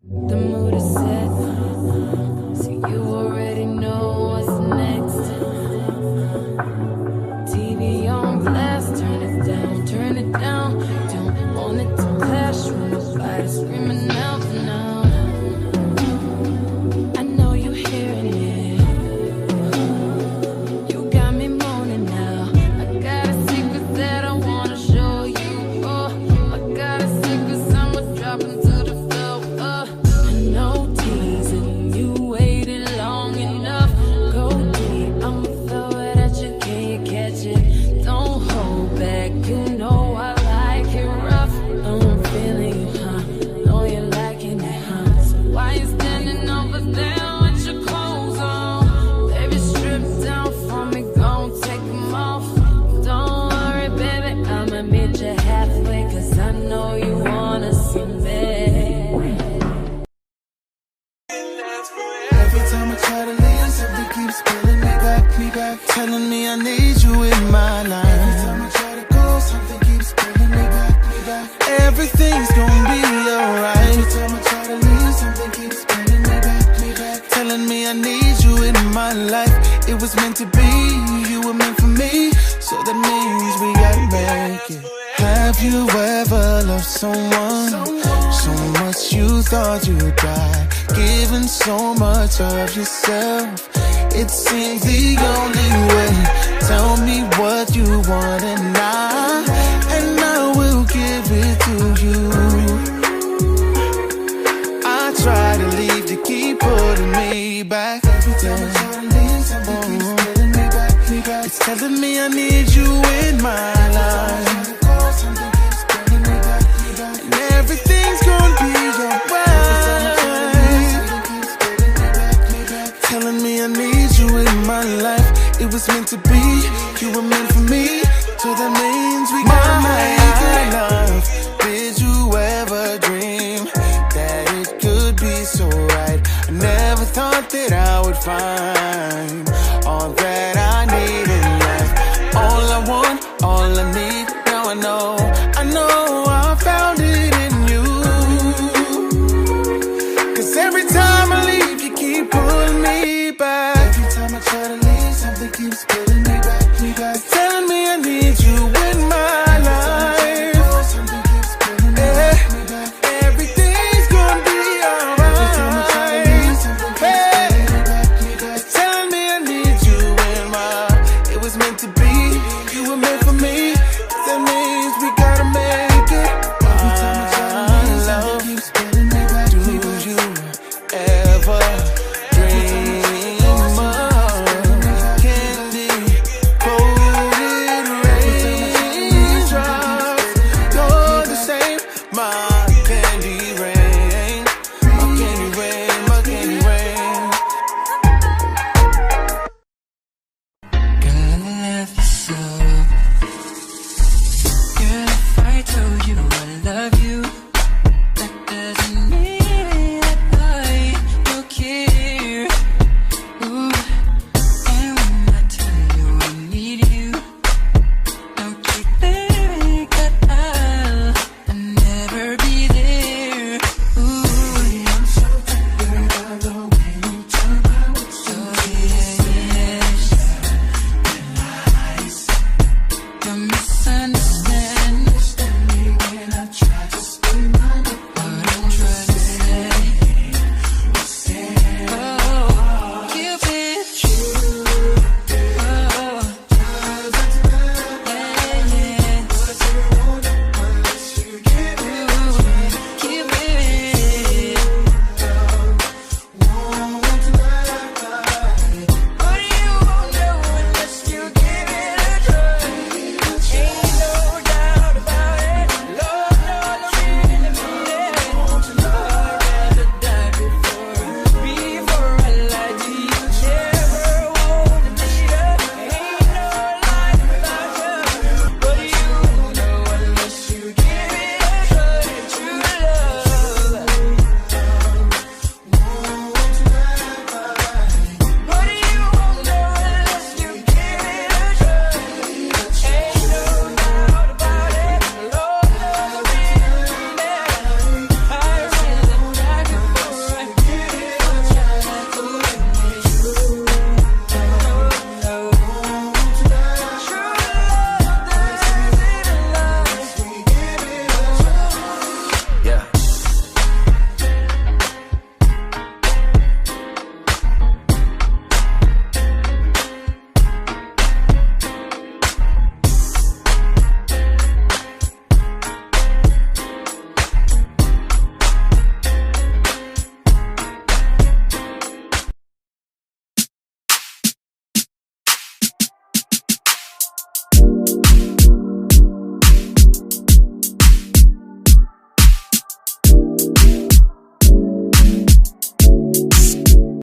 The mood is set, so you already know what's next. TV on blast, turn it down, turn it down. Don't want it to clash when nobody's screaming out now. I know you're hearing it. You got me moaning now. I got a secret that I wanna show you. Oh, I got a secret, I'ma drop into the floor. No teasing, you waited long enough. Go deep, I'ma throw it that you can't catch it. Don't hold back, you know I like it rough. I'm feeling you, huh? Know you're liking it, huh? So why you standing over there with your clothes on? Baby, strip down for me, gon' take them off. Don't worry, baby, I'ma meet you halfway, cause I know you wanna see me. Every time I try to leave, something keeps pulling me back, telling me I need you in my life. Every time I try to go, something keeps pulling me back. Everything's gonna be alright. Every time I try to leave, something keeps pulling me back, telling me I need you in my life. It was meant to be, you were meant for me, so that means we gotta make it. Have you ever loved someone so much you thought you'd die, giving so much of yourself? It seems the only way. Tell me what you want and I will give it to you. I try to leave, you keep putting me back. Every time I try to leave, something keeps pulling me back. It's telling me I need you in my life. And everything's gonna be alright. Telling me I need you in my life. It was meant to be, you were meant for me, so that means we gotta make it love. Did you ever dream that it could be so right? I never thought that I would find